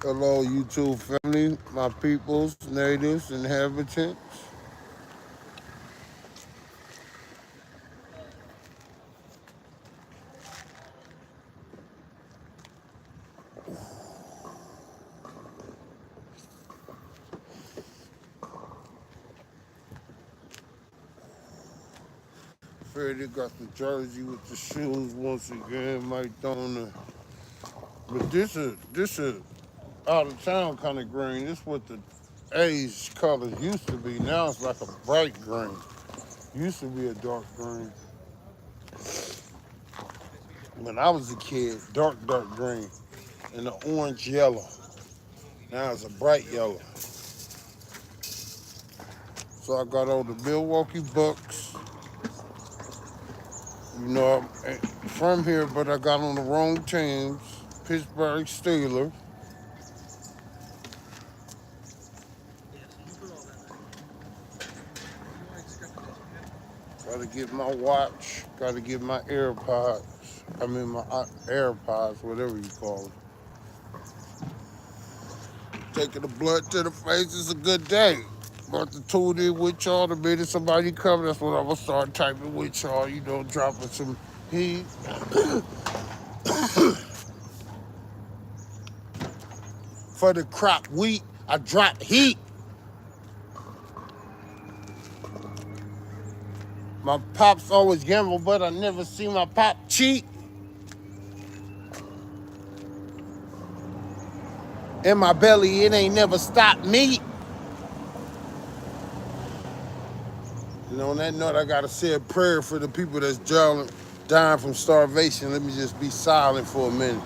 Hello, YouTube family, my peoples, natives, inhabitants. Freddie got the jersey with the shoes once again, Mike Donner. But this is out of town kind of green. This what the A's colors used to be. Now it's like a bright green. Used to be a dark green. When I was a kid, dark green and the orange yellow. Now it's a bright yellow. So I got all the Milwaukee Bucks. You know, I'm from here, but I got on the wrong teams. Pittsburgh Steelers. Got to get my watch. Got to get my AirPods. I mean, my AirPods, whatever you call them. Taking the blood to the face is a good day. About to tune in with y'all the minute somebody come. That's when I'm going to start typing with y'all, you know, dropping some heat. For the crop wheat, I drop heat. My pops always gamble, but I never see my pop cheat. In my belly, it ain't never stopped me. And on that note, I gotta say a prayer for the people that's dying from starvation. Let me just be silent for a minute.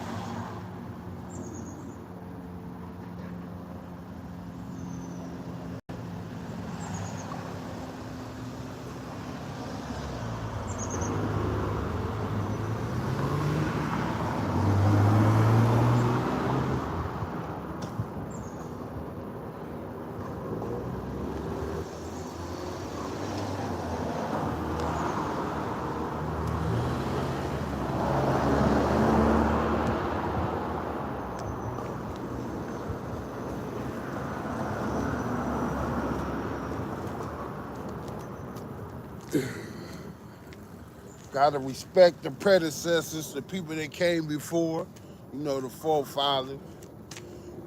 Gotta respect the predecessors, the people that came before, you know, the forefathers.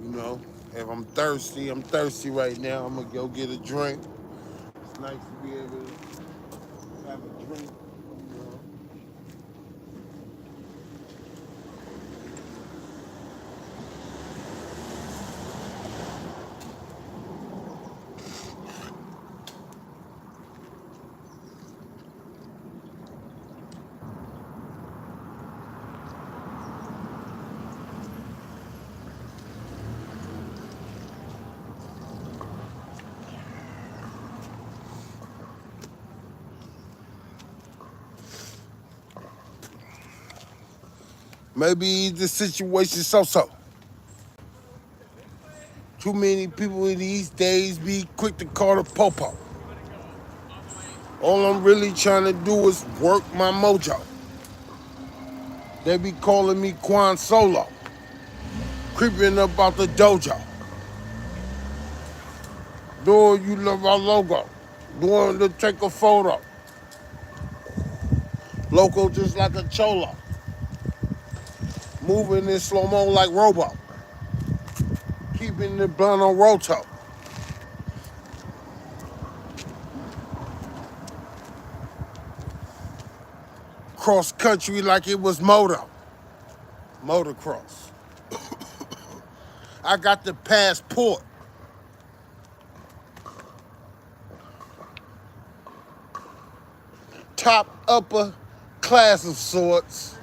You know, if I'm thirsty right now. I'm gonna go get a drink. It's nice to be able to have a drink. You know. Maybe the situation so-so. Too many people in these days be quick to call the popo. All I'm really trying to do is work my mojo. They be calling me Quan Solo, creeping up out the dojo. Doing you love our logo, doing to take a photo. Loco just like a cholo, moving in slow-mo like Robo, keeping the blunt on roto. Cross country like it was motocross. I got the passport. Top upper class of sorts.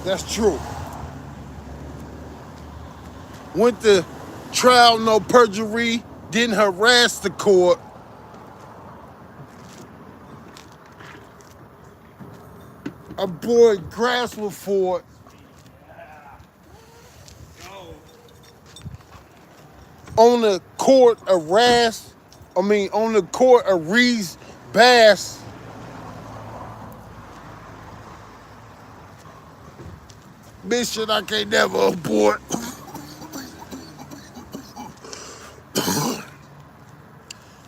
That's true. Went to trial, no perjury, didn't harass the court. A boy grass was for on the court of on the court of Reese Bass. mission I can't never abort.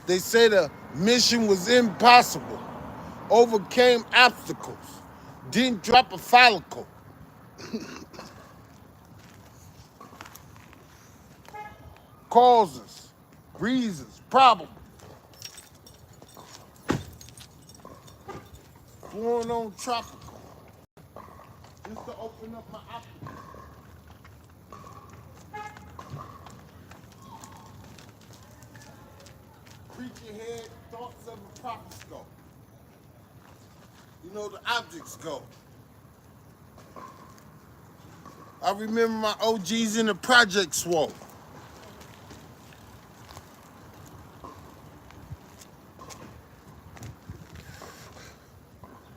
They say the mission was impossible, overcame obstacles, didn't drop a follicle. Causes, reasons, problems. Going on tropical. Just to open up my optical. Preacher head, thoughts of a prophet. You know the objects go. I remember my OGs in the project swole.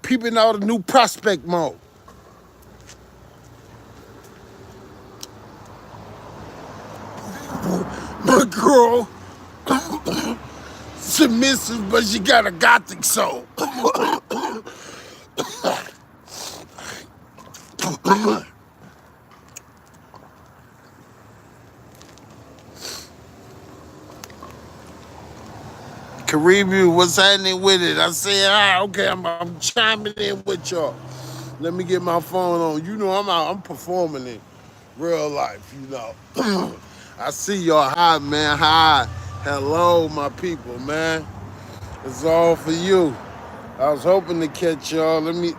Peeping out a new prospect mode. My girl, submissive, but she got a gothic soul. Caribbean, what's happening with it? I said, okay, I'm chiming in with y'all. Let me get my phone on. You know I'm out, I'm performing in real life, you know. I see y'all. Hi, man. Hi. Hello, my people, man. It's all for you. I was hoping to catch y'all. Let me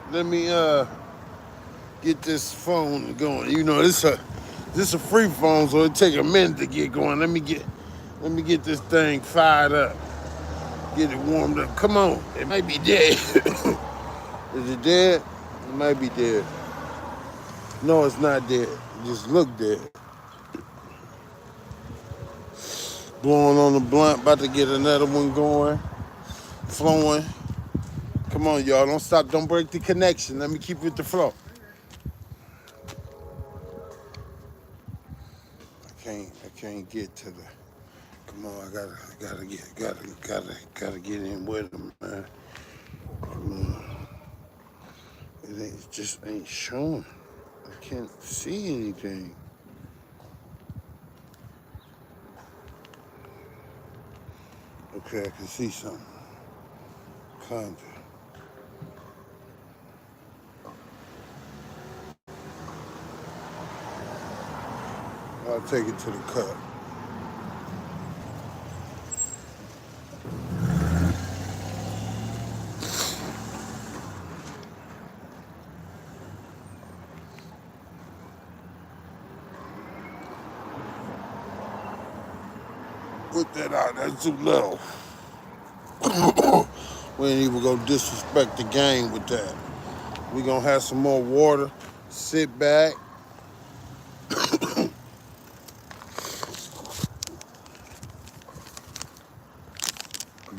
get this phone going. You know, this a free phone, so it take a minute to get going. Let me get this thing fired up. Get it warmed up. Come on. It might be dead. Is it dead? It might be dead. No, it's not dead. It just look dead. Blowing on the blunt, about to get another one going. Flowing. Come on, y'all. Don't stop. Don't break the connection. Let me keep it the flow. I can't get to the. Come on, I gotta get in with them, man. Come on. It just ain't showing. I can't see anything. Okay, I can see something. Kinda. I'll take it to the cut. Put that out, that's too little. We ain't even gonna disrespect the game with that. We gonna have some more water, sit back.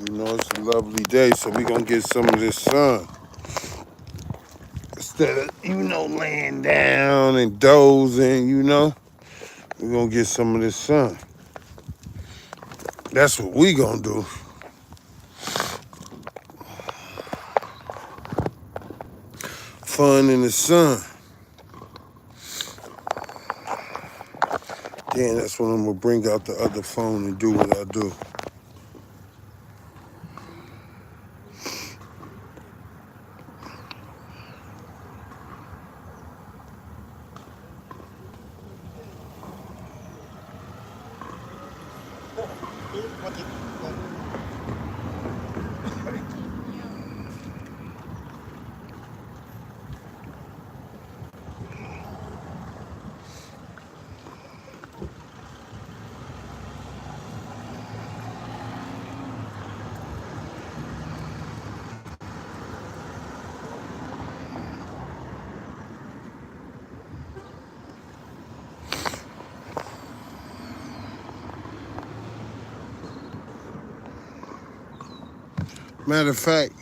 You know, it's a lovely day, so we gonna get some of this sun. Instead of, laying down and dozing, we gonna get some of this sun. That's what we gonna do. Fun in the sun. Then that's when I'm gonna bring out the other phone and do what I do. Matter of fact,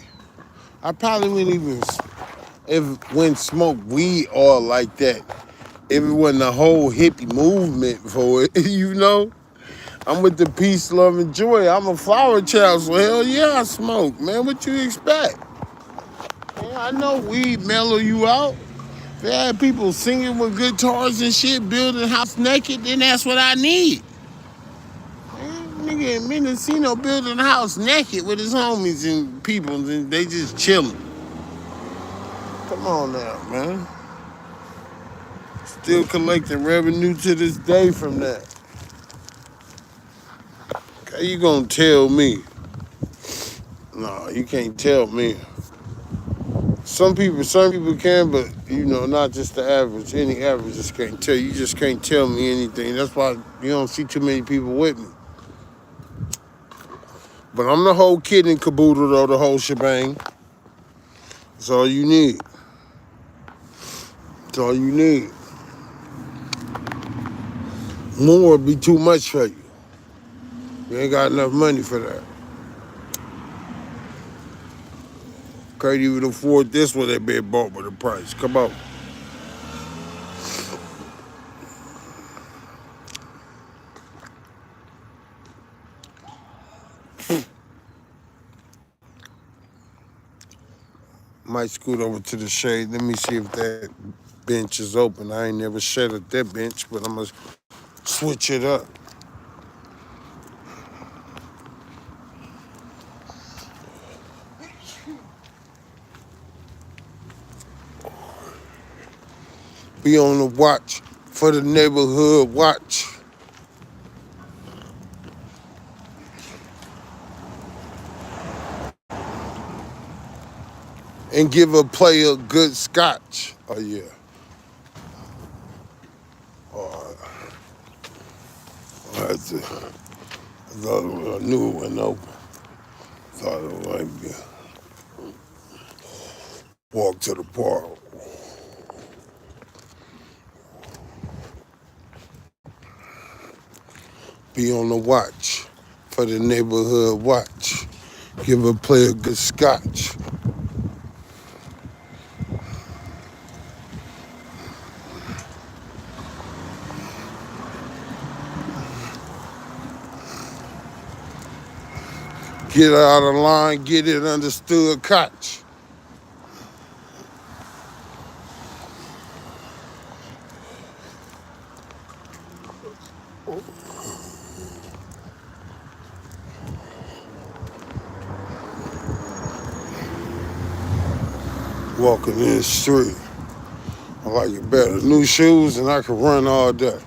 I probably wouldn't even smoke weed all like that. If it wasn't a whole hippie movement for it, I'm with the peace, love, and joy. I'm a flower child, so hell yeah, I smoke, man. What you expect? Man, I know weed mellow you out. If they had people singing with guitars and shit, building house naked, then that's what I need. Man, nigga in Mendocino building a house naked with his homies and people, and they just chilling. Come on now, man. Still collecting revenue to this day from that. How you gonna tell me? No, you can't tell me. Some people can, but you know, not just the average. Any average just can't tell. You just can't tell me anything. That's why you don't see too many people with me. But I'm the whole kid in caboodle though, the whole shebang. That's all you need. That's all you need. More would be too much for you. You ain't got enough money for that. Can't even afford this one that been bought with the price. Come on. Might scoot over to the shade. Let me see if that bench is open. I ain't never shuttered that bench, but I'm gonna switch it up. Be on the watch for the neighborhood watch. And give a player good scotch. Oh, yeah. Oh, I thought it was a new one open. Thought it was like walk to the park. Be on the watch for the neighborhood watch. Give a player good scotch. Get out of line, get it understood, catch. Walking in the street. I like it better. New shoes and I can run all day.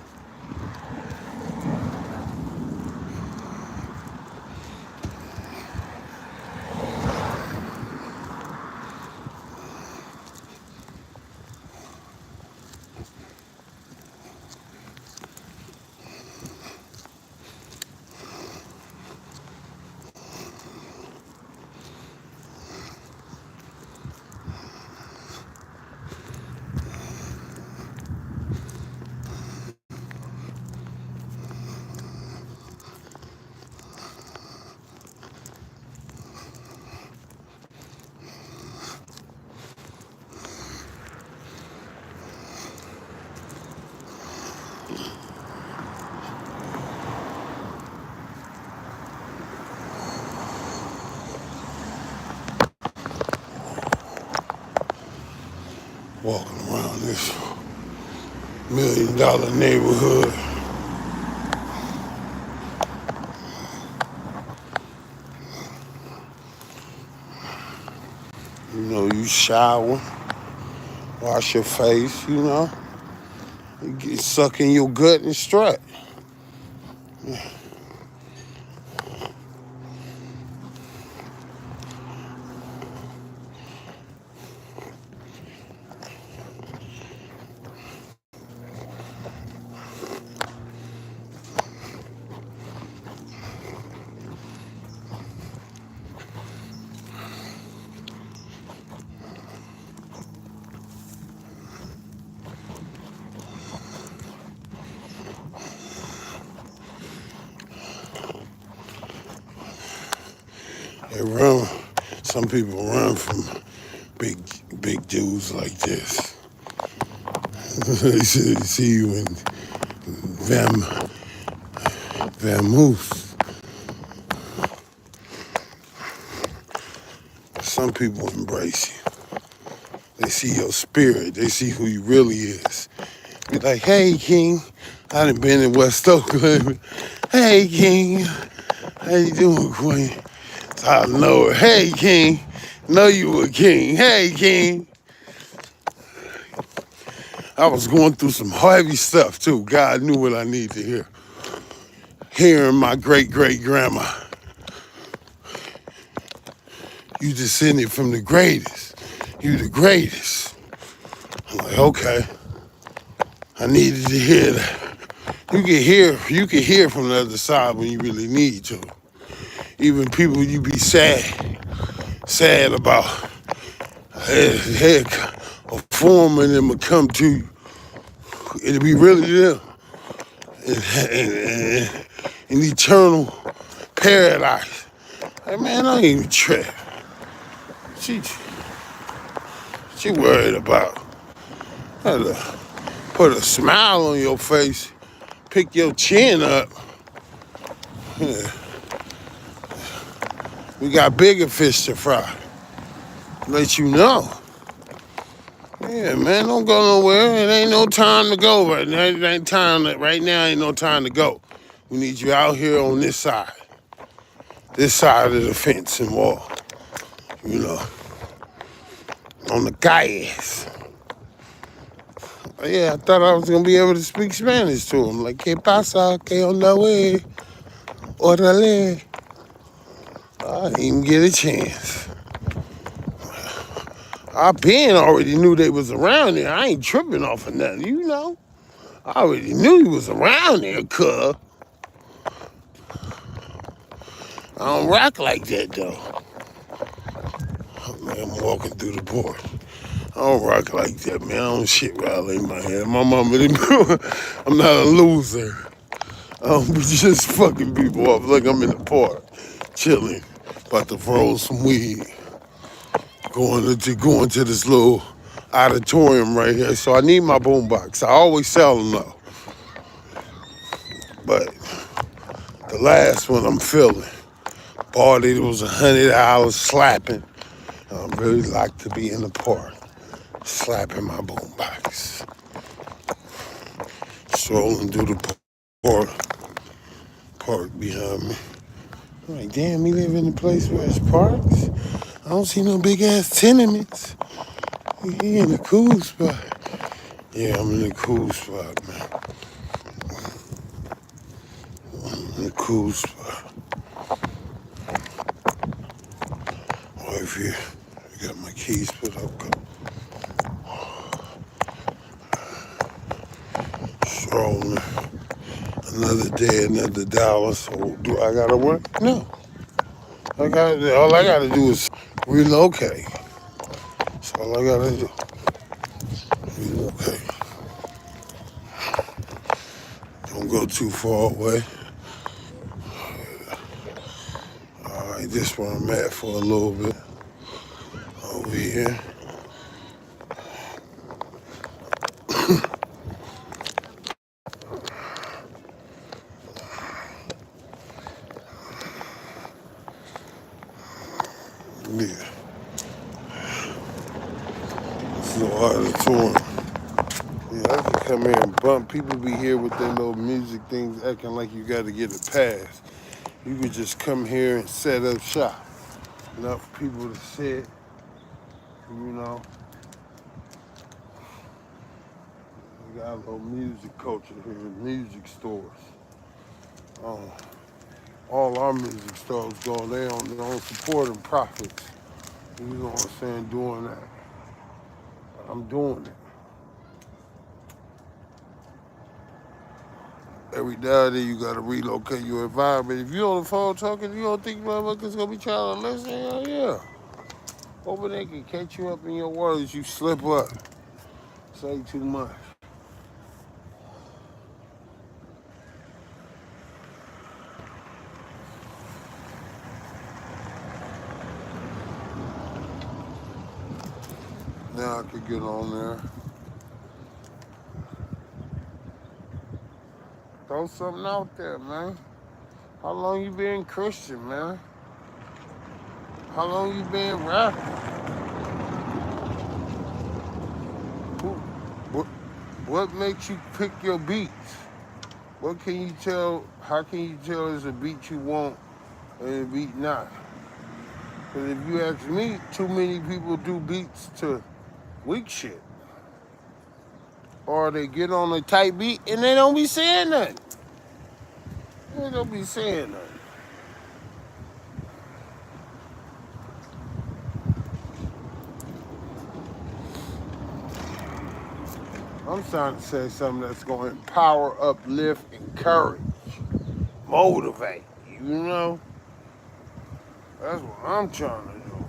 Walking around this $1 million neighborhood. You know, you shower, wash your face, you know. You get sucking your gut and strut. They run. Some people run from big dudes like this. They see you in Vamoose. Some people embrace you. They see your spirit. They see who you really is. Be like, hey, King. I done been in West Oakland. Hey, King. How you doing, Queen? So I know her. Hey, King. Know you a king. Hey, King. I was going through some heavy stuff, too. God knew what I needed to hear. Hearing my great-great-grandma. You descended from the greatest. You the greatest. I'm like, okay. I needed to hear that. You can hear from the other side when you really need to. Even people you be sad about. Heck, a form of them will come to you. It'll be really them. In eternal paradise. Hey man, I ain't even trip. She worried about how to put a smile on your face, pick your chin up. Yeah. We got bigger fish to fry. Let you know. Yeah, man, don't go nowhere. It ain't no time to go right now. Right now ain't no time to go. We need you out here on this side. This side of the fence and wall. You know. On the calles. Yeah, I thought I was gonna be able to speak Spanish to him. Like, ¿qué pasa? ¿Qué onda, wey? Orale. I didn't even get a chance. I been already knew they was around there. I ain't tripping off of nothing, you know. I already knew he was around there, cuz. I don't rock like that, though. Oh, man, I'm walking through the porch. I don't rock like that, man. I don't shit violate my head. My mama didn't know I'm not a loser. I don't be just fucking people up like I'm in the park, chilling, about to roll some weed, going to this little auditorium right here. So I need my boombox. I always sell them though. But the last one I'm feeling. Bought it was $100 slapping. I really like to be in the park, slapping my boombox. Strolling through the park behind me. I'm like, damn, we live in a place where it's parks. I don't see no big ass tenements. He in a cool spot. Yeah, I'm in a cool spot, man. I'm in a cool spot. Right here. I got my keys put up. Strolling. Another day, another dollar. So do I gotta work? No. All I gotta do is relocate. That's all I gotta do. Relocate. Don't go too far away. All right, this where I'm at for a little bit. Over here. Yeah. This is an auditorium. Yeah, I can come here and bump. People be here with their little music things acting like you got to get a pass. You could just come here and set up shop. Enough people to sit, you know. We got a little music culture here, music stores. All our music stores go, they don't support and profits. You know what I'm saying, doing that. But I'm doing it. Every now and then you gotta relocate your environment. If you on the phone talking, you don't think motherfuckers gonna be trying to listen? Hell yeah. Hoping they can catch you up in your words, you slip up. Say too much. Now I could get on there. Throw something out there, man. How long you been Christian, man? How long you been rapping? What makes you pick your beats? What can you tell? How can you tell is a beat you want and a beat not? Because if you ask me, too many people do beats to weak shit. Or they get on a tight beat and they don't be saying nothing. They don't be saying nothing. I'm trying to say something that's going to empower, uplift, encourage, motivate. You know? That's what I'm trying to do.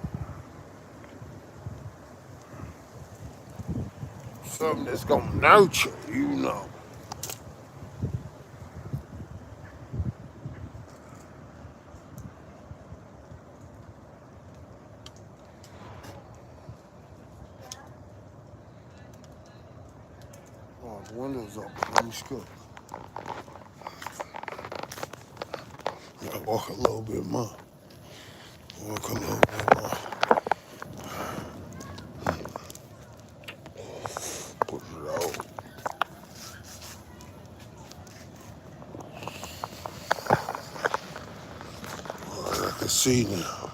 Something that's going to nurture, you know. Oh, the window's open. Let me scoot. I walk a little bit more. Walk a little bit more. Put it out. I can see now.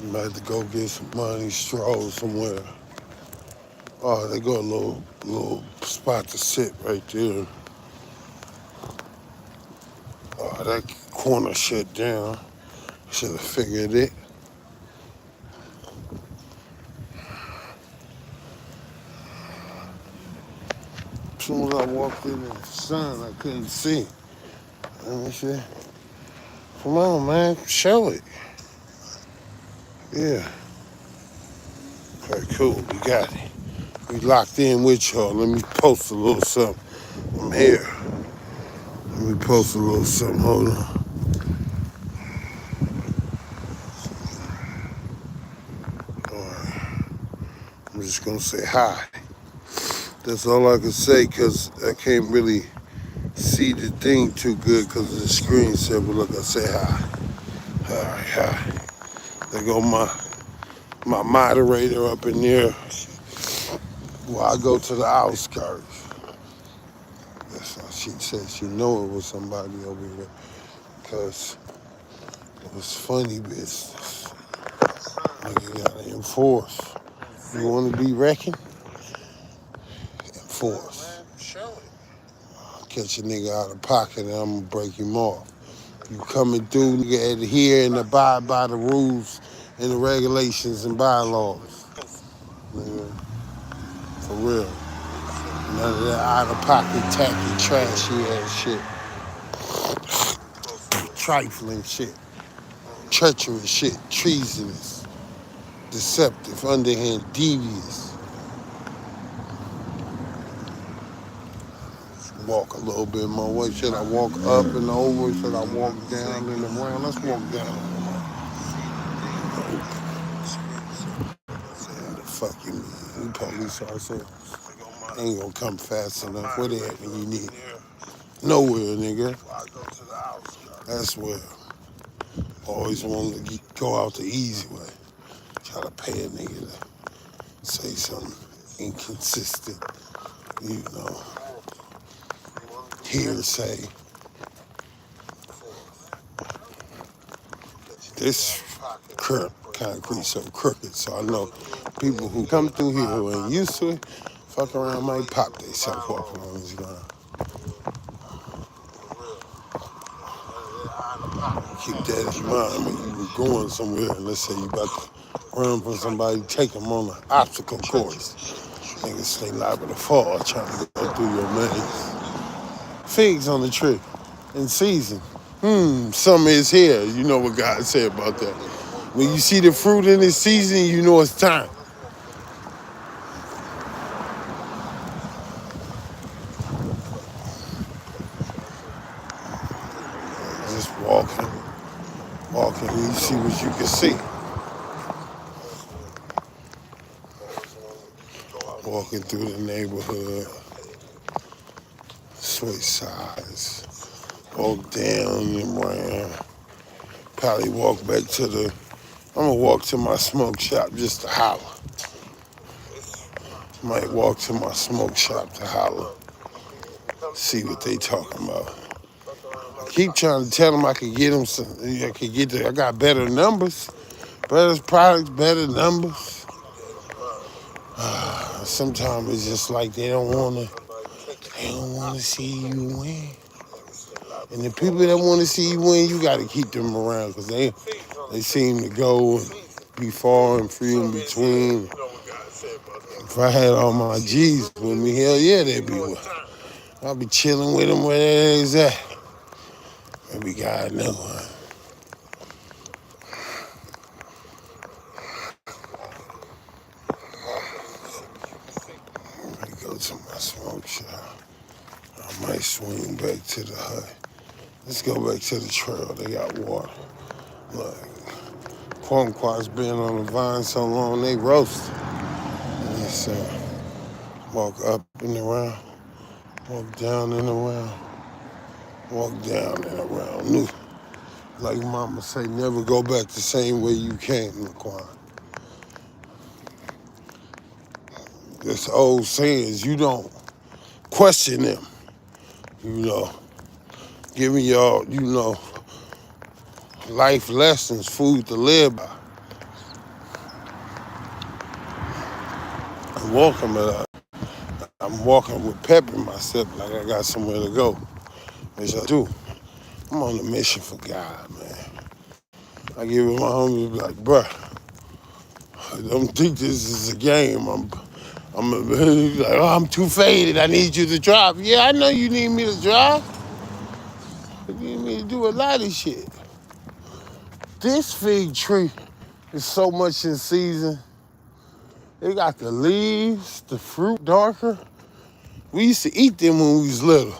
I'm about to go get some money, stroll somewhere. Oh, they got a little spot to sit right there. Oh, that corner shut down. Should have figured it. As soon as I walked in the sun, I couldn't see. Let me see. Come on, man. Show it. Yeah. Okay, cool. We got it. We locked in with y'all. Let me post a little something. I'm here. Let me post a little something. Hold on. All right. I'm just going to say hi. That's all I can say because I can't really see the thing too good because of the screen said, but look, I say hi. All right, hi. There go my moderator up in there. Well, I go to the outskirts. That's how she said she know it was somebody over there because it was funny business. Nigga gotta enforce. You want to be reckoned? Enforce. Catch a nigga out of pocket and I'm gonna break him off. You coming through, nigga, adhere and abide by the rules and the regulations and bylaws. Nigga, for real. None of that out of pocket, tacky, trashy ass shit. Trifling shit. Treacherous shit. Treasonous. Deceptive, underhand, devious. Walk a little bit more. What should I walk up and over? Should I walk down and around? Let's walk down. What the fuck you mean? We police ourselves. Ain't gonna come fast enough. Where they at when you need it? Nowhere, nigga. That's where. Always want to go out the easy way. Try to pay a nigga to say something inconsistent, you know, hearsay. This concrete so crooked, so I know people who come through here who ain't used to it, fuck around might pop themselves walking on this ground. Keep that in mind when you were going somewhere and let's say you about to run from somebody, take them on an obstacle course. Niggas stay liable to fall trying to go through your maze. Figs on the tree in season. Summer is here. You know what God said about that. When you see the fruit in its season, you know it's time. Just walking, you see what you can see. Walking through the neighborhood, switch sides, walk down and around. Probably walk back to the I'm gonna walk to my smoke shop just to holler. Might walk to my smoke shop to holler. See what they talking about. I keep trying to tell them I could get them some. I got better numbers, better products, better numbers. Sometimes it's just like they don't wanna see you win. And the people that wanna see you win, you gotta keep them around because they seem to go and be far and few in between. If I had all my G's with me, hell yeah, they'd be with. I'll be chilling with them where they's at. Maybe God knows. I go to my smoke shop. I might swing back to the hut. Let's go back to the trail. They got water. Look, kumquat's been on the vine so long, they roasted. Yes, sir. Walk up and around, walk down and around, walk down and around. New. Like mama say, never go back the same way you came, Laquan. This old saying is you don't question them, you know. Giving y'all, you know, life lessons, food to live by. I'm walking with pep in my step like I got somewhere to go. Which I do. I'm on a mission for God, man. I give it my homies, be like, bruh, I don't think this is a game. I'm like, oh, I'm too faded. I need you to drive. Yeah, I know you need me to drive. You need me to do a lot of shit. This fig tree is so much in season. They got the leaves, the fruit darker. We used to eat them when we was little.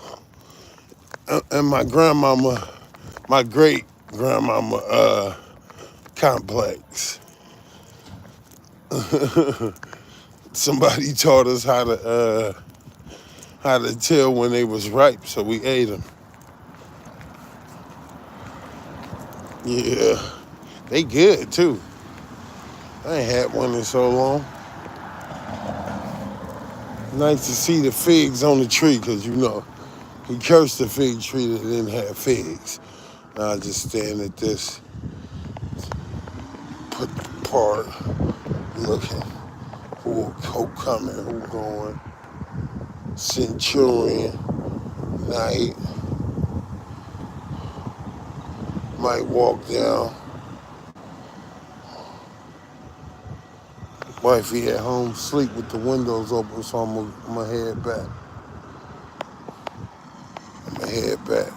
And my grandmama, my great grandmama, complex. Somebody taught us how to tell when they was ripe, so we ate them. Yeah, they good too. I ain't had one in so long. Nice to see the figs on the tree, cause you know, he cursed the fig tree that didn't have figs. Now I just stand at this part, looking who coming, who going. Centurion, night. Might walk down. Wifey at home, sleep with the windows open, so I'm gonna head back. Head back.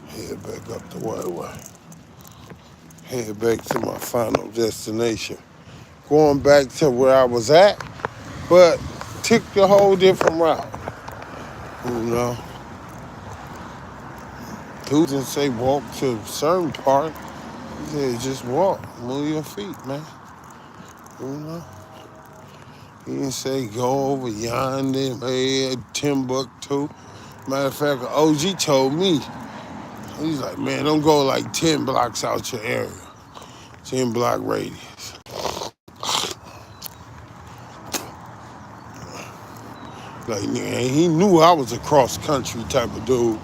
Head back up the way. Head back to my final destination. Going back to where I was at, but took the whole different route. You know. Dude didn't say walk to a certain part. He said just walk, move your feet, man. You know. He didn't say go over yonder, hey, Timbuktu. Matter of fact, OG told me, he's like, man, don't go like 10 blocks out your area. 10 block radius. Like, man, he knew I was a cross country type of dude.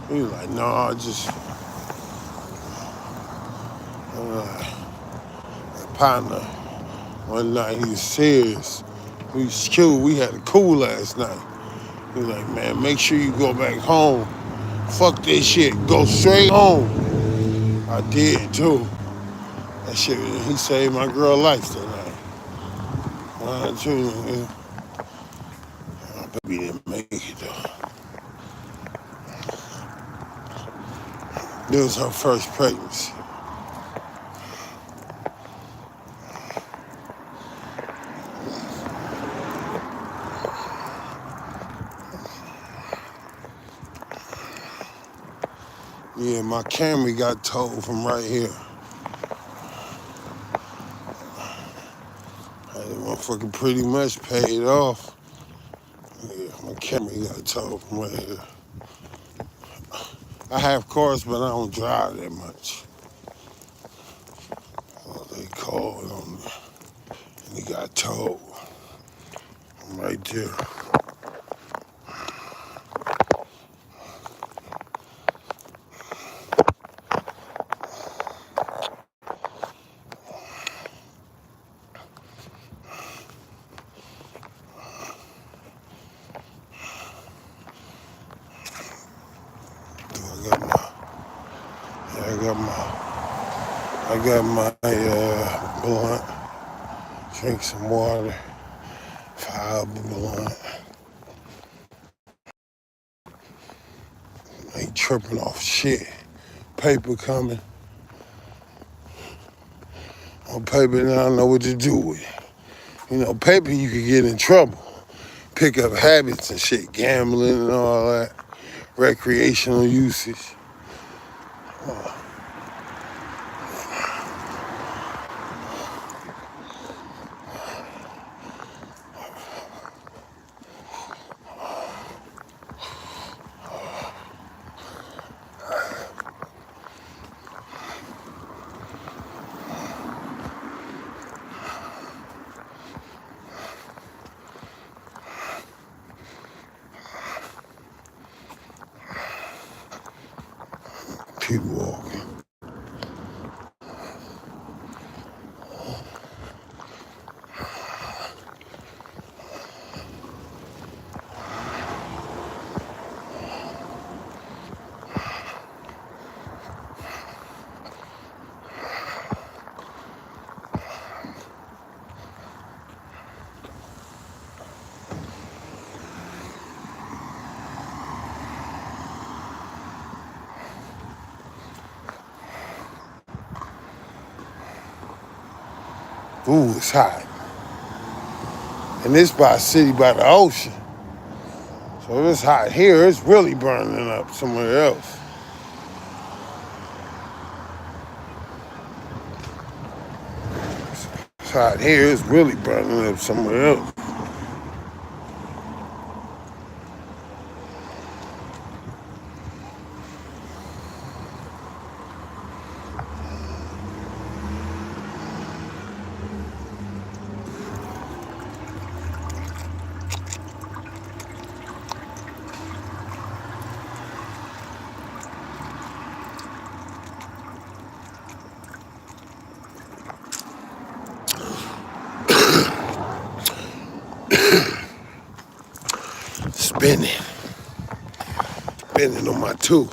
He was like, nah, just, partner. One night he was serious. We was cool. We had a cool last night. He was like, man, make sure you go back home. Fuck this shit. Go straight home. I did too. That shit, he saved my girl life tonight. One, two, my baby didn't make it though. This was her first pregnancy. Yeah, my Camry got towed from right here. That motherfucker pretty much paid off. camera, you gotta talk from right here. I have cars, but I don't drive that much. They called on me, and he got told. I'm right there. I got my blunt. Drink some water. Fiber blunt. Ain't tripping off shit. Paper coming. On paper, now I don't know what to do with it. You know, paper you could get in trouble. Pick up habits and shit, gambling and all that. Recreational usage. People walking. Ooh, it's hot. And this by a city by the ocean. So if it's hot here, it's really burning up somewhere else. It's hot here, it's really burning up somewhere else. Spinning on my two,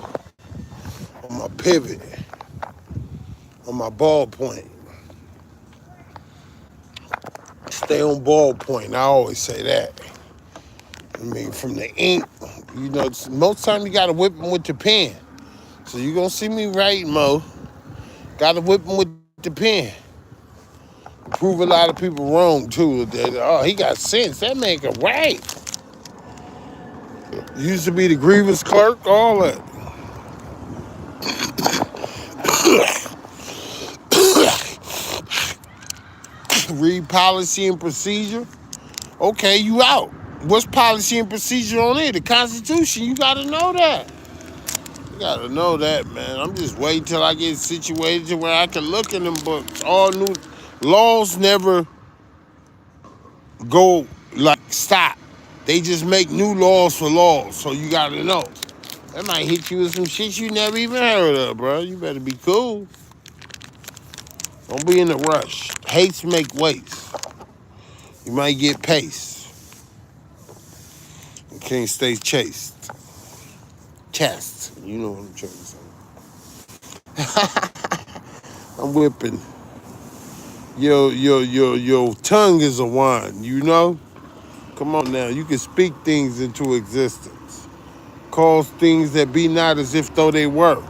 on my pivot, on my ball point. Stay on ball point, I always say that. I mean, from the ink, you know, most time you gotta whip them with the pen. So you gonna see me writing, Mo. Gotta whip them with the pen. Prove a lot of people wrong, too. Oh, he got sense. That man can write. Used to be the grievance clerk, all that. Read policy and procedure. Okay, you out. What's policy and procedure on it? The Constitution. You gotta know that. You gotta know that, man. I'm just waiting till I get situated to where I can look in them books. All new laws never go like stop. They just make new laws for laws. So you gotta know. That might hit you with some shit you never even heard of, bro. You better be cool. Don't be in a rush. Haste make waste. You might get paced. You can't stay chased. Chest. You know what I'm trying to say. I'm whipping. Your tongue is a wine, you know? Come on now. You can speak things into existence. Cause things that be not as if though they were.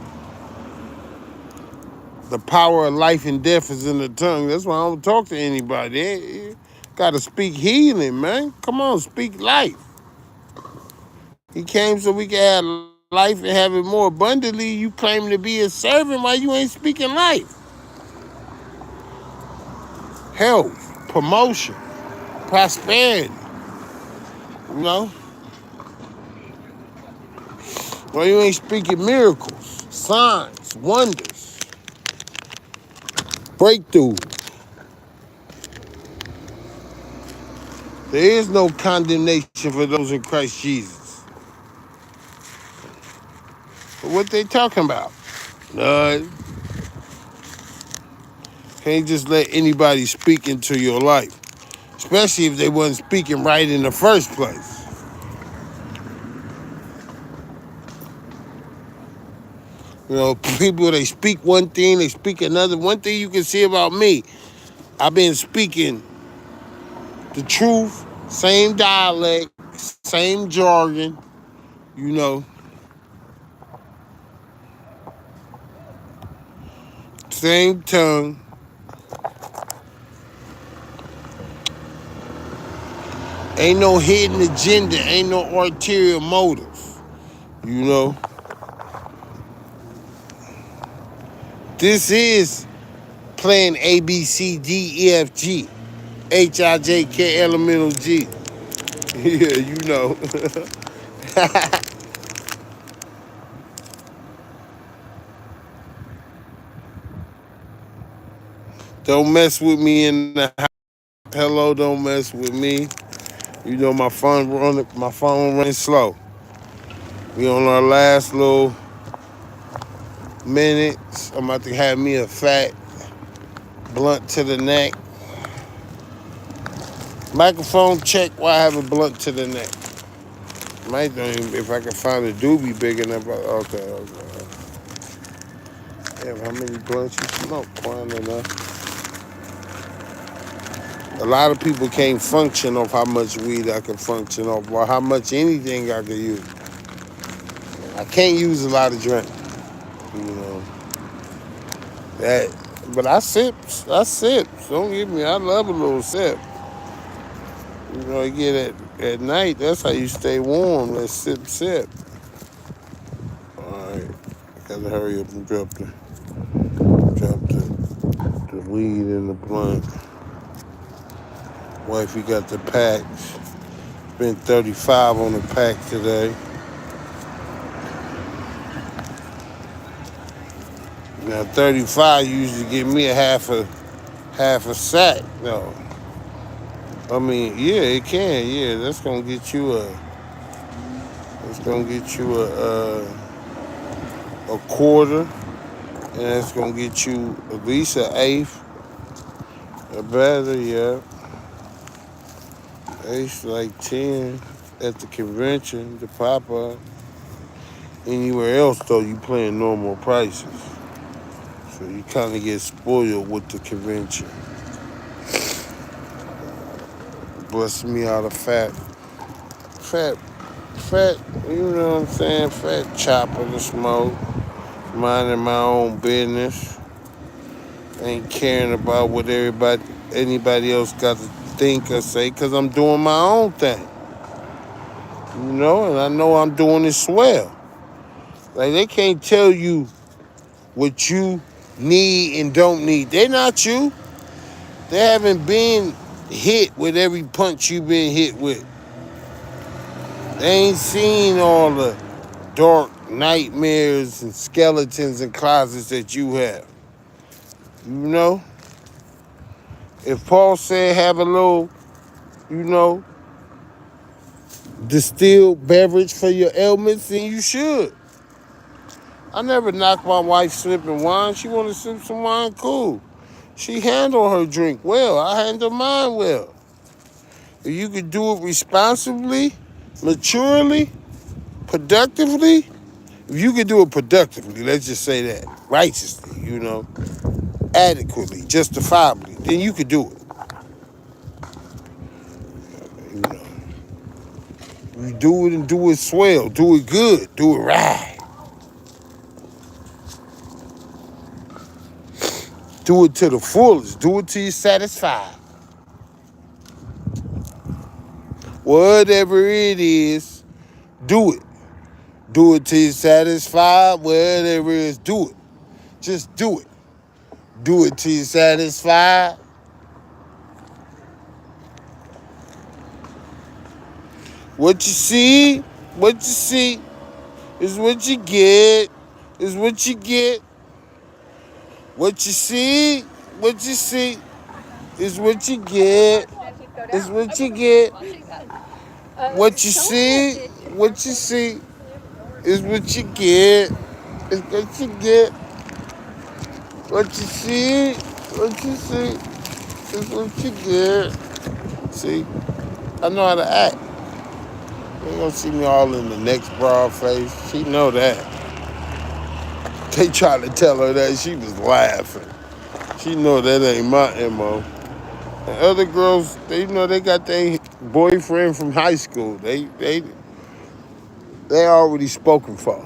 The power of life and death is in the tongue. That's why I don't talk to anybody. You gotta speak healing, man. Come on, speak life. He came so we can have life and have it more abundantly. You claim to be a servant while you ain't speaking life. Health, promotion, prosperity. You know? Why you ain't speaking miracles, signs, wonders, breakthrough? There is no condemnation for those in Christ Jesus. But what they talking about? None. Can't just let anybody speak into your life, especially if they wasn't speaking right in the first place. You know, people, they speak one thing, they speak another. One thing you can see about me, I've been speaking the truth, same dialect, same jargon, you know, same tongue. Ain't no hidden agenda, ain't no ulterior motives, you know. This is playing A, B, C, D, E, F, G, H, I, J, K, L, M, N, O, G. Yeah, you know. Don't mess with me in the house. Hello, don't mess with me. You know my phone running slow. We on our last little minutes. I'm about to have me a fat blunt to the neck. Microphone check while I have a blunt to the neck. Might don't even, if I can find a doobie big enough. Okay. Damn, how many blunts you smoke? Quite enough. A lot of people can't function off how much weed I can function off, or how much anything I can use. I can't use a lot of drink, you know. That, but I sip. Don't get me. I love a little sip. You know, you get it at night. That's how you stay warm. Let's sip. All right, I gotta hurry up and drop the weed in the blunt. Wifey got the packs. Spent 35 on the pack today. Now 35 usually give me a half a sack. No, I mean, yeah, it can. Yeah, that's gonna get you a quarter, and that's gonna get you at least an eighth, a better, yeah. Eighth like 10 at the convention, the pop-up. Anywhere else though, you playing normal prices, so you kind of get spoiled with the convention. Bust me out a fat, you know what I'm saying? Fat chopper to smoke. Minding my own business. Ain't caring about what anybody else got to think or say, because I'm doing my own thing. You know, and I know I'm doing it swell. Like, they can't tell you what you need and don't need. They're not you. They haven't been hit with every punch you've been hit with. They ain't seen all the dark nightmares and skeletons and closets that you have. You know? If Paul said have a little, you know, distilled beverage for your ailments, then you should. I never knock my wife sipping wine. She want to sip some wine, cool. She handle her drink well. I handle mine well. If you could do it responsibly, maturely, productively, if you could do it productively, let's just say that, righteously, you know, adequately, justifiably, then you could do it. You know, you do it and do it swell, do it good, do it right. Do it to the fullest, do it till you're satisfied. Whatever it is, do it. Do it till you're satisfied, whatever it is, do it. Just do it. Do it till you're satisfied. What you see, It's what you get. It's what you get. What you see. What you see. Is what you get. It's what you get. What you see. What you see. Is what you get. It's what you get. What you see. What you see. Is what you get. See, I know how to act. You ain't gonna see me all in the next broad face. She know that. They tried to tell her that. She was laughing. She know that ain't my MO. And other girls, they know they got their boyfriend from high school. They already spoken for.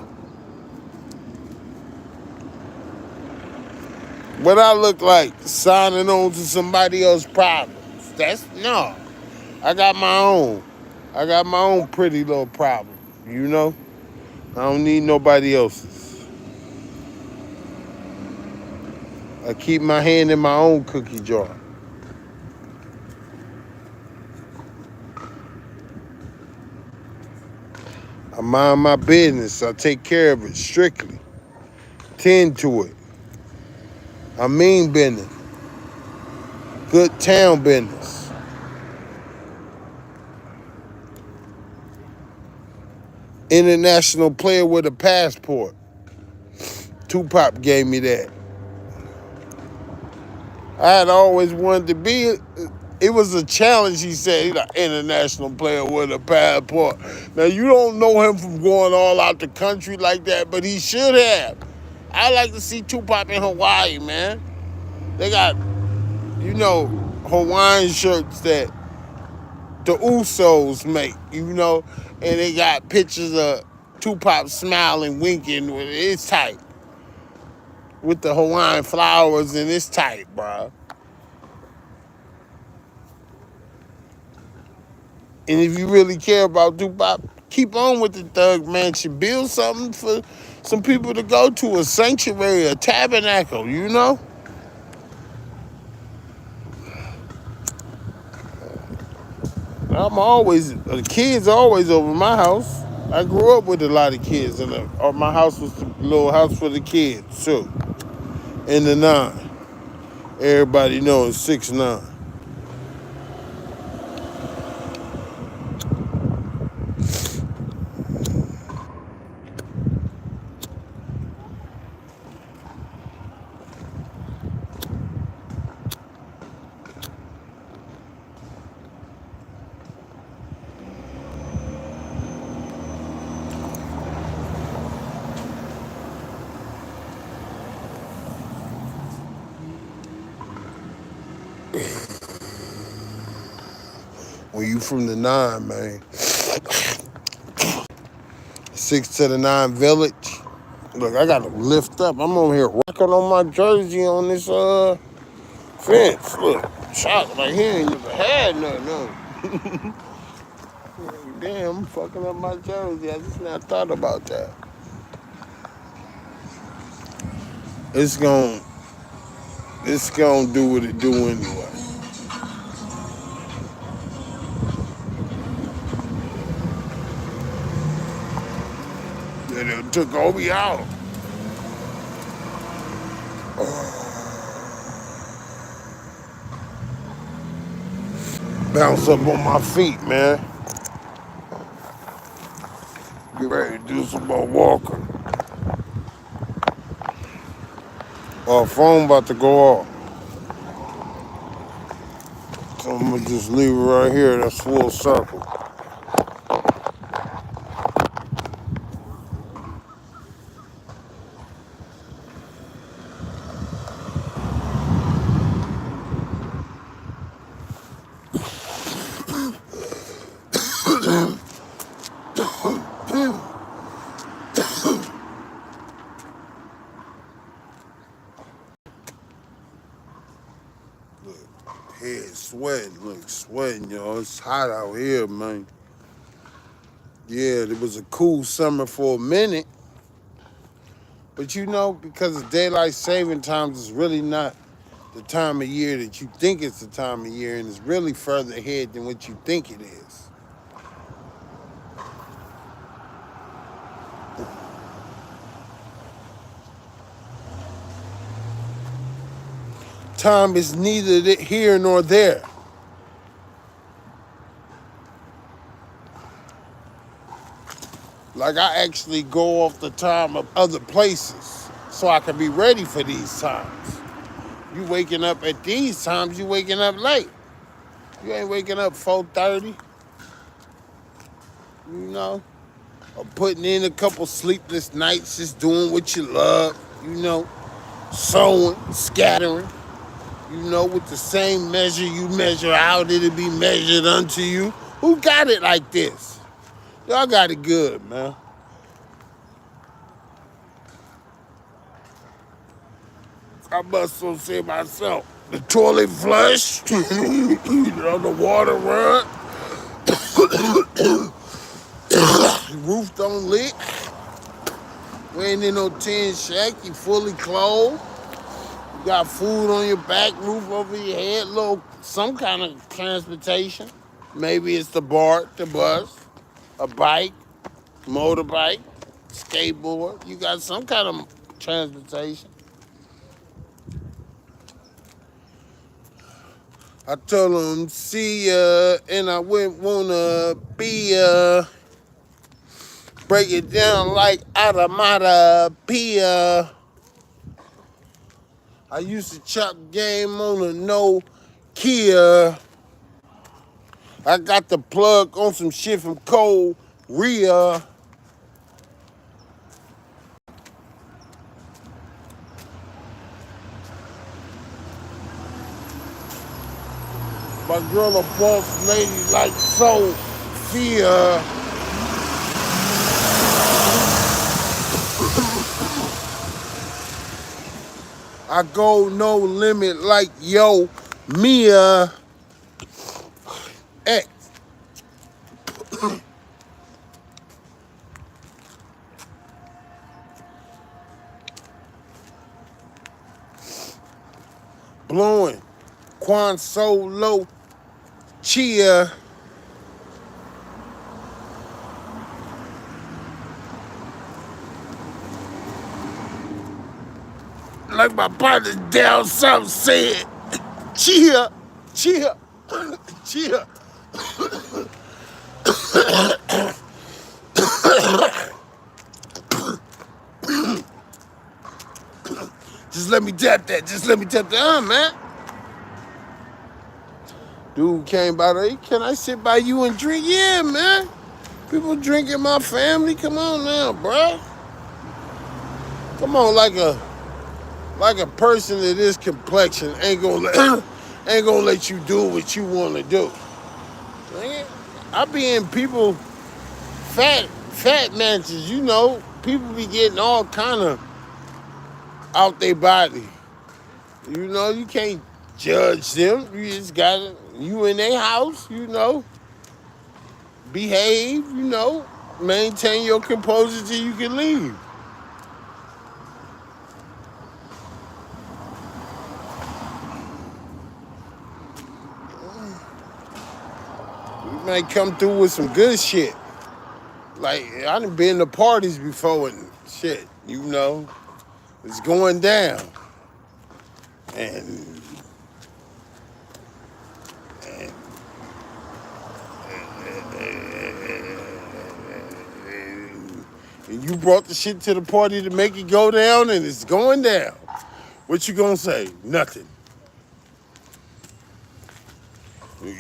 What I look like signing on to somebody else's problems. That's no. I got my own. I got my own pretty little problem. You know? I don't need nobody else's. I keep my hand in my own cookie jar. I mind my business. I take care of it strictly. Tend to it. I mean business. Good town business. International player with a passport. Tupac gave me that. I had always wanted to be. It was a challenge, he said. He's an international player with a passport. Now, you don't know him from going all out the country like that, but he should have. I like to see Tupac in Hawaii, man. They got, Hawaiian shirts that the Usos make, and they got pictures of Tupac smiling, winking. It's tight. With the Hawaiian flowers, and it's tight, bro. And if you really care about Tupac, keep on with the Thug Mansion. Build something for some people to go to, a sanctuary, a tabernacle, The kids always over my house. I grew up with a lot of kids, and my house was the little house for the kids, too. In the 9. Everybody knows 6'9". When you from the 9, man. 6 to the 9 village. Look, I gotta lift up. I'm over here rocking on my jersey on this fence. Look, shot like he ain't never had nothing. Damn, I'm fucking up my jersey. I just not thought about that. It's gonna do what it do anyway. It took Obi out. Bounce up on my feet, man. Get ready to do some more walking. Our phone about to go off. So I'm gonna just leave it right here. That's full circle. Head sweating, y'all. It's hot out here, man. Yeah, it was a cool summer for a minute. But because of daylight saving times, it's really not the time of year that you think it's the time of year, and it's really further ahead than what you think it is. Time is neither here nor there. Like I actually go off the time of other places so I can be ready for these times. You waking up at these times, you waking up late. You ain't waking up 4:30, you know, or putting in a couple sleepless nights just doing what you love, you know, sowing, scattering, you know, with the same measure you measure out, it'll be measured unto you. Who got it like this? Y'all got it good, man. I must so say myself. The toilet flush, you know, the water run, roof don't leak. We ain't in no tin shack, you fully clothed. You got food on your back, roof over your head, some kind of transportation. Maybe it's the BART, the bus, a bike, motorbike, skateboard. You got some kind of transportation. I told him, see ya, and I wouldn't wanna be ya. Break it down like automata pia. I used to chop game on a Nokia. I got the plug on some shit from Korea. My girl a boss lady like Sophia. I go no limit like yo Mia X. Blowing Quan Solo Chia. Like my partner down south said, Chia, Chia, Chia. Just let me tap that. Just let me tap that. Man. Dude came by there. Can I sit by you and drink? Yeah, man. People drinking my family. Come on now, bro. Come on, like a person of this complexion ain't gonna let you do what you want to do. I be in people fat mansions, you know. People be getting all kind of out their body. You know, you can't judge them. You just gotta, you in their house, you know, behave, you know, maintain your composure till you can leave. You might come through with some good shit. Like, I done been to parties before and shit, you know, it's going down. And you brought the shit to the party to make it go down, and it's going down. What you gonna say? Nothing.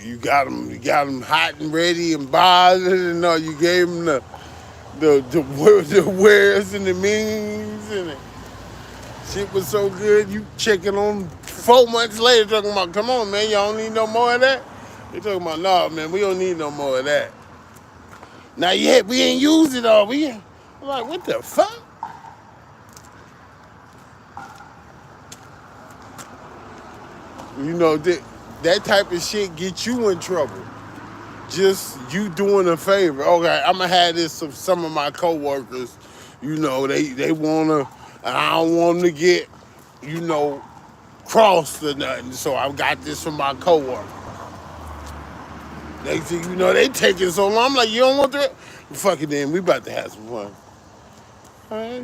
You got them hot and ready and bothered, and you gave them the wheres and the means, and the shit was so good. You checking on 4 months later, talking about, come on, man, y'all don't need no more of that. They talking about, no, man, we don't need no more of that. Not yet, we ain't used it all. I'm like, what the fuck? You know, that type of shit get you in trouble. Just you doing a favor. Okay, I'm gonna have this of some of my coworkers. You know, they wanna, and I don't want them to get, you know, crossed or nothing. So I got this from my coworker. Next thing you know, they taking so long. I'm like, you don't want that? Fuck it then, we about to have some fun.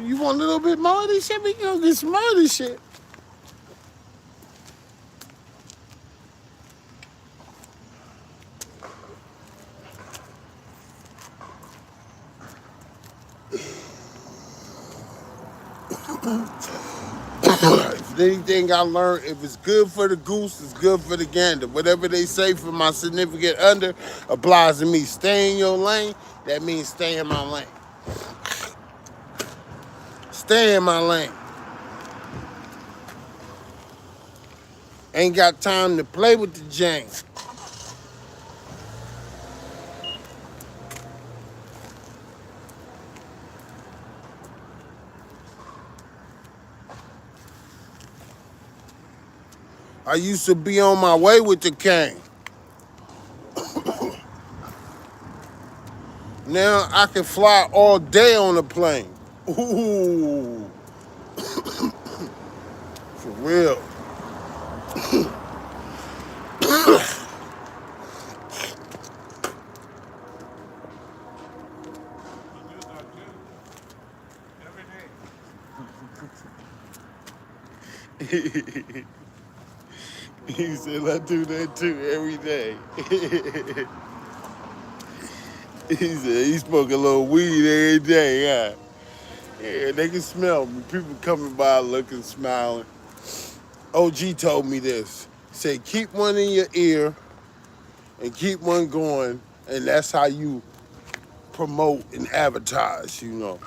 You want a little bit more of this shit? We gonna get some more of this shit. If anything I learned, if it's good for the goose, it's good for the gander. Whatever they say for my significant other applies to me. Stay in your lane, that means stay in my lane. Stay in my lane. Ain't got time to play with the jang. I used to be on my way with the cane. Now I can fly all day on a plane. Ooh, for real. He said I do that too every day. He said he smoke a little weed every day, huh? Yeah, they can smell me. People coming by looking, smiling. OG told me this. He said, keep one in your ear and keep one going, and that's how you promote and advertise, you know.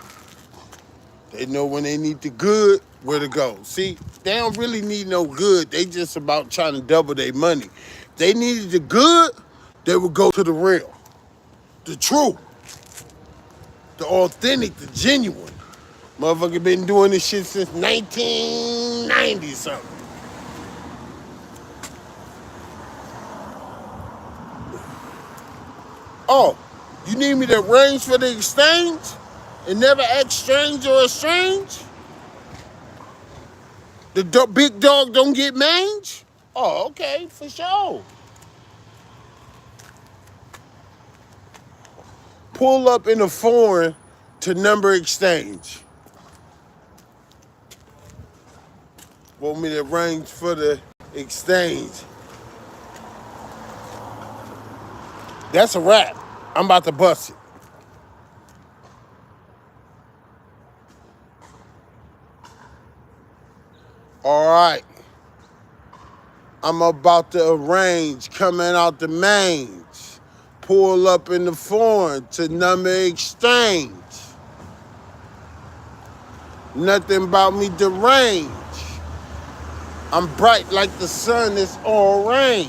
They know when they need the good, where to go. See, they don't really need no good. They just about trying to double their money. If they needed the good, they would go to the real, the true, the authentic, the genuine. Motherfucker been doing this shit since 1990 something. Oh, you need me to arrange for the exchange and never exchange or exchange? The big dog don't get mange? Oh, okay, for sure. Pull up in a foreign to number exchange. Want me to arrange for the exchange. That's a wrap. I'm about to bust it. All right. I'm about to arrange coming out the mange. Pull up in the foreign to number exchange. Nothing about me deranged. I'm bright like the sun that's orange.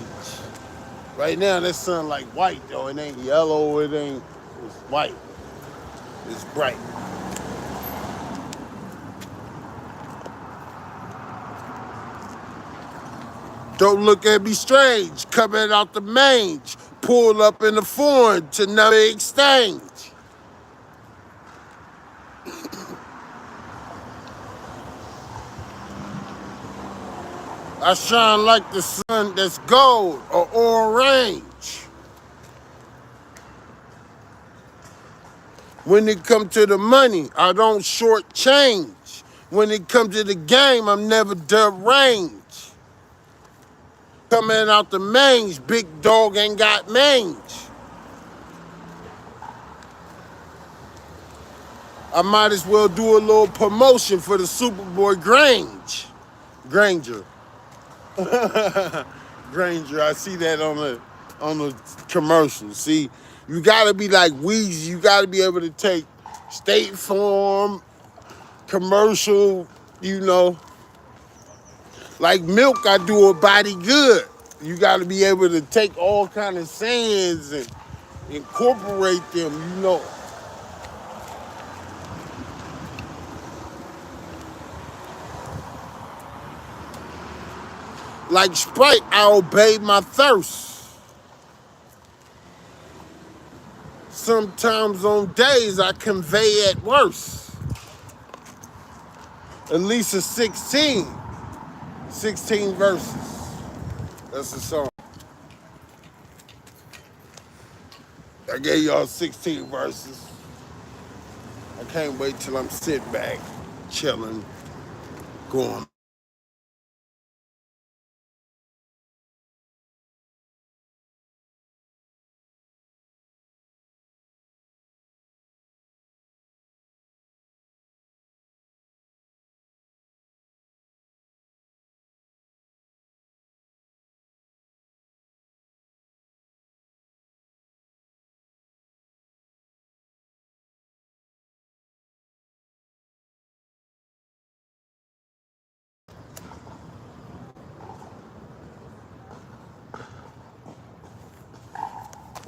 Right now, that sun like white though. It ain't yellow, it's white. It's bright. Don't look at me strange, coming out the mange. Pull up in the foreign to number exchange. I shine like the sun that's gold or orange. When it comes to the money, I don't short change. When it comes to the game, I'm never deranged. Coming out the mange, big dog ain't got mange. I might as well do a little promotion for the Superboy Granger. Granger, I see that on the commercial. See, you gotta be like Weezy. You gotta be able to take State Farm, commercial, you know. Like milk, I do a body good. You gotta be able to take all kind of sayings and incorporate them, you know. Like Sprite, I obey my thirst. Sometimes on days I convey at worst. At least a 16. 16 verses. That's the song. I gave y'all 16 verses. I can't wait till I'm sitting back, chilling, going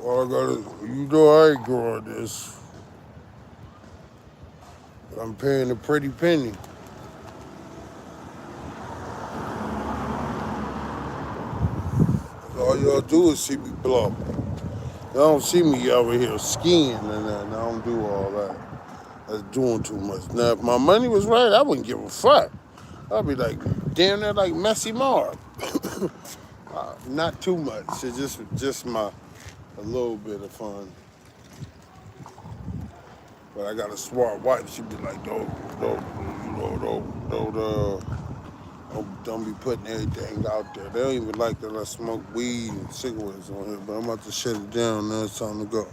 All I gotta, you know I ain't growing this. But I'm paying a pretty penny. All y'all do is see me blow. Y'all don't see me over here skiing and that. I don't do all that. That's doing too much. Now, if my money was right, I wouldn't give a fuck. I'd be like, damn near like Messy Mark. Not too much. It's just a little bit of fun. But I got a smart wife. She be like, don't be putting everything out there. They don't even like that I smoke weed and cigarettes on here. But I'm about to shut it down. Now it's time to go.